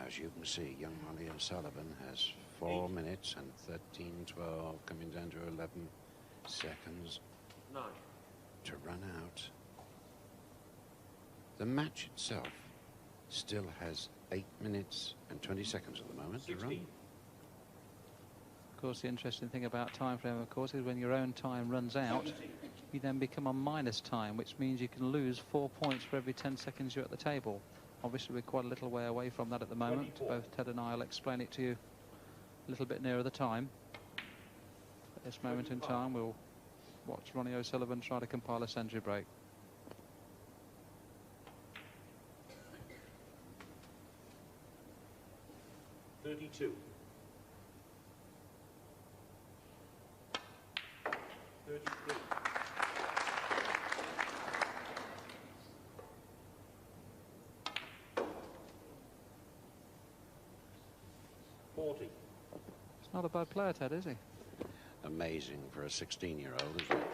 As you can see, young Ronnie Sullivan has 4 minutes and 13:12, coming down to 11 seconds to run out. The match itself still has 8 minutes and 20 seconds at the moment to run. Of course, the interesting thing about time frame, of course, is when your own time runs out, you then become on minus time, which means you can lose 4 points for every 10 seconds you're at the table. Obviously, we're quite a little way away from that at the moment. Both Ted and I will explain it to you a little bit nearer the time. At this moment in time, we'll watch Ronnie O'Sullivan try to compile a century break. $32. 33. 40. It's not a bad player, Ted, is he? Amazing for a 16-year-old, isn't it?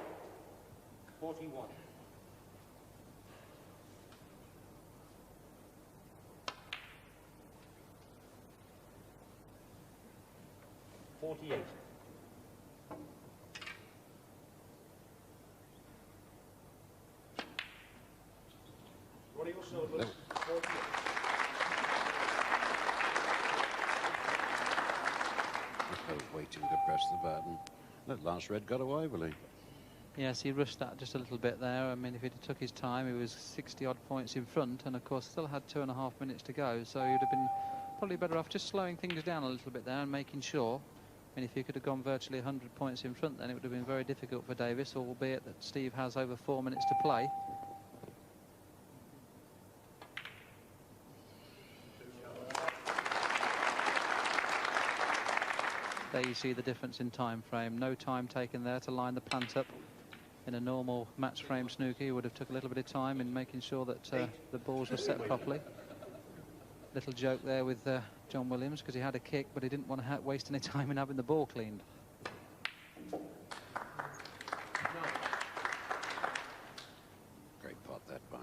41. 48. Ronnie O'Sullivan, 48. Waiting to press the button. That last red got away, will he? Yes, he rushed that just a little bit there. I mean, if he'd took his time, he was 60-odd points in front, and of course still had 2.5 minutes to go, so he'd have been probably better off just slowing things down a little bit there and making sure. I mean, if he could have gone virtually 100 points in front, then it would have been very difficult for Davis, albeit that Steve has over 4 minutes to play. There you see the difference in time frame. No time taken there to line the plant up. In a normal match frame snooker, you would have took a little bit of time in making sure that the balls were set properly. Little joke there with John Williams, because he had a kick, but he didn't want to waste any time in having the ball cleaned. Great pot, that one.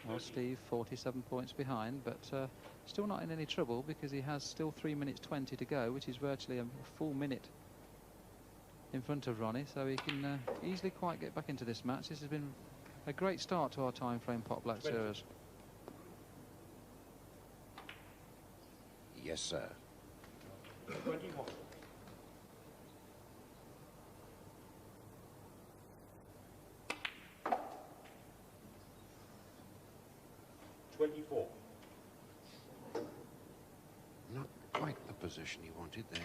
Well, Steve, 47 points behind, but still not in any trouble because he has still 3 minutes 20 to go, which is virtually a full minute in front of Ronnie, so he can easily quite get back into this match. This has been a great start to our time frame Pot Black Series. Yes, sir. 21. 24. Not quite the position he wanted there.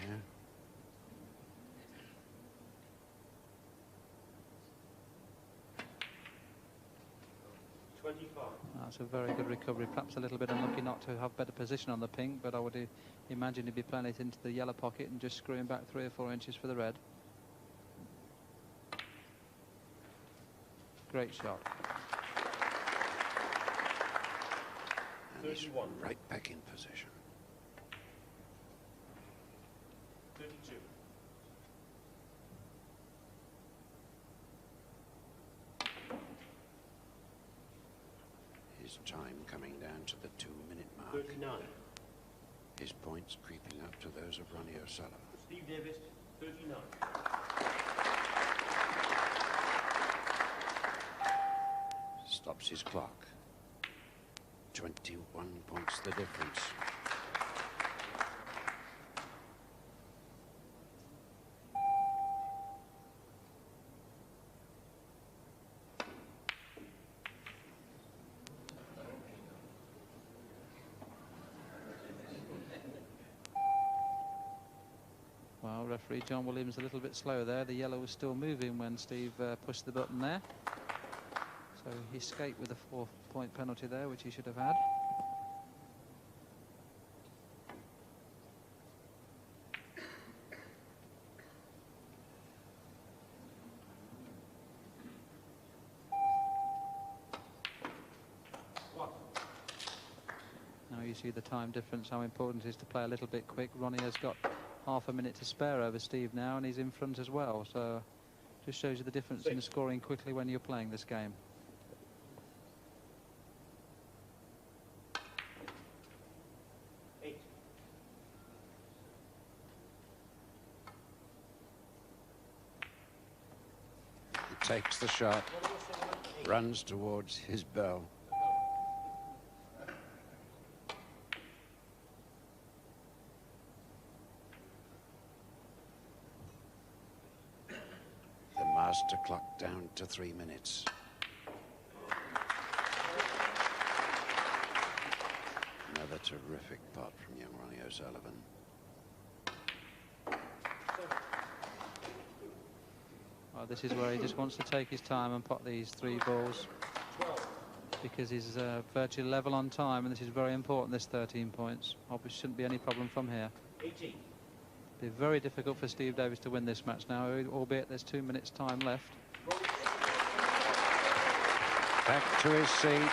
That's a very good recovery. Perhaps a little bit unlucky not to have better position on the pink, but I would imagine he'd be playing it into the yellow pocket and just screwing back 3 or 4 inches for the red. Great shot. And he's right back in position. 32. His time coming down to the 2-minute mark. 39. His points creeping up to those of Ronnie O'Sullivan. Steve Davis, 39. Stops his clock. 21 points the difference. Well, referee John Williams a little bit slow there. The yellow was still moving when Steve pushed the button there. So he escaped with a 4-point penalty there, which he should have had. Now you see the time difference, how important it is to play a little bit quick. Ronnie has got half a minute to spare over Steve now, and he's in front as well. So just shows you the difference in scoring quickly when you're playing this game. He takes the shot, runs towards his bell. Master clock down to 3 minutes. Another terrific pot from young Ronnie O'Sullivan. Well, this is where he just wants to take his time and pot these 3 balls, because he's virtually level on time, and this is very important, this 13 points. Obviously shouldn't be any problem from here. 18. Be very difficult for Steve Davis to win this match now, albeit there's 2 minutes time left. Back to his seat.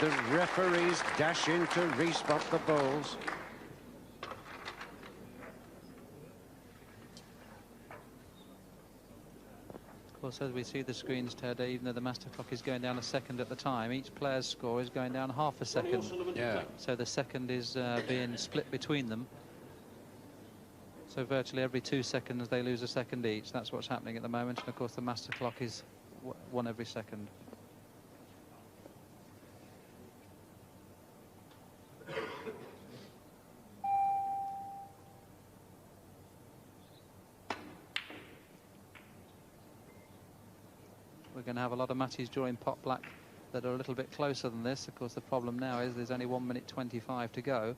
The referees dash in to respot the balls. Of course, as we see the screens, Ted, even though the master clock is going down a second at the time, each player's score is going down half a second. Yeah. So the second is being split between them. So virtually every 2 seconds they lose a second each. That's what's happening at the moment. And of course the master clock is 1 every second. We're going to have a lot of matches during pot black that are a little bit closer than this. Of course the problem now is there's only 1 minute 25 to go.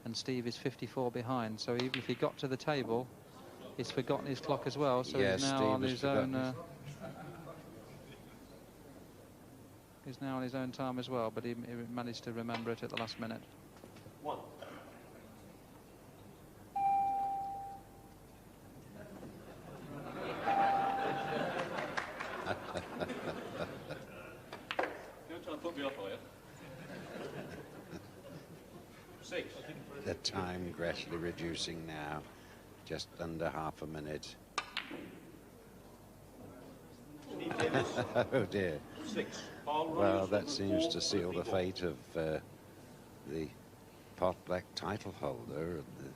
And Steve is 54 behind, so even if he got to the table, he's forgotten his clock as well. So yes, he's now Steve on his own. He's now on his own time as well, but he managed to remember it at the last minute. 1. You're trying to put me off, are you? 6. The time gradually reducing now, just under half a minute. Oh dear. 6. Well, that seems to seal the fate of the pot black title holder at the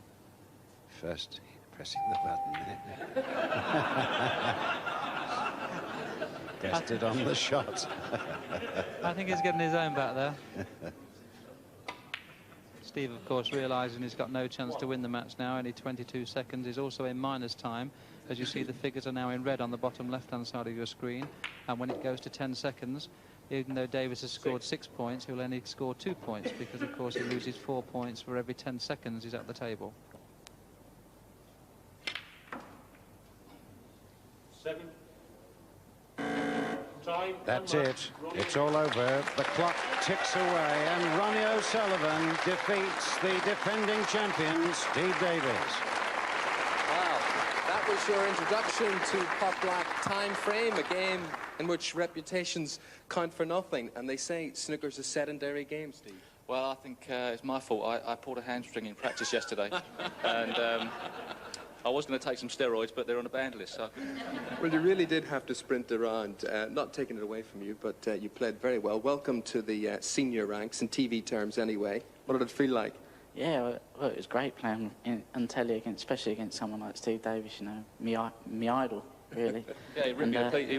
first pressing the button there. Guessed it on the shot. I think he's getting his own back there. Steve, of course, realising he's got no chance to win the match now, only 22 seconds, is also in minus time. As you see, the figures are now in red on the bottom left-hand side of your screen. And when it goes to 10 seconds, even though Davis has scored 6 points, he'll only score 2 points, because, of course, he loses 4 points for every 10 seconds he's at the table. 7. Time. That's it. It's all over. The clock ticks away, and Ronnie O'Sullivan defeats the defending champion, Steve Davis. Wow, that was your introduction to pot black time frame, a game in which reputations count for nothing. And they say snooker's a sedentary game, Steve. Well, I think it's my fault. I pulled a hamstring in practice yesterday. And I was going to take some steroids, but they're on a banned list, so... Well, you really did have to sprint around, not taking it away from you, but you played very well. Welcome to the senior ranks, in TV terms anyway. What did it feel like? Yeah, well, it was great playing on telly, especially against someone like Steve Davis, you know, me idol, really. Yeah, he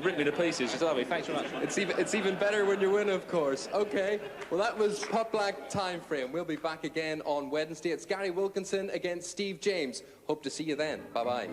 ripped me to pieces. Just love it. Thanks very much. It's even better when you win, of course. Okay, well, that was pot black time frame. We'll be back again on Wednesday. It's Gary Wilkinson against Steve James. Hope to see you then. Bye-bye.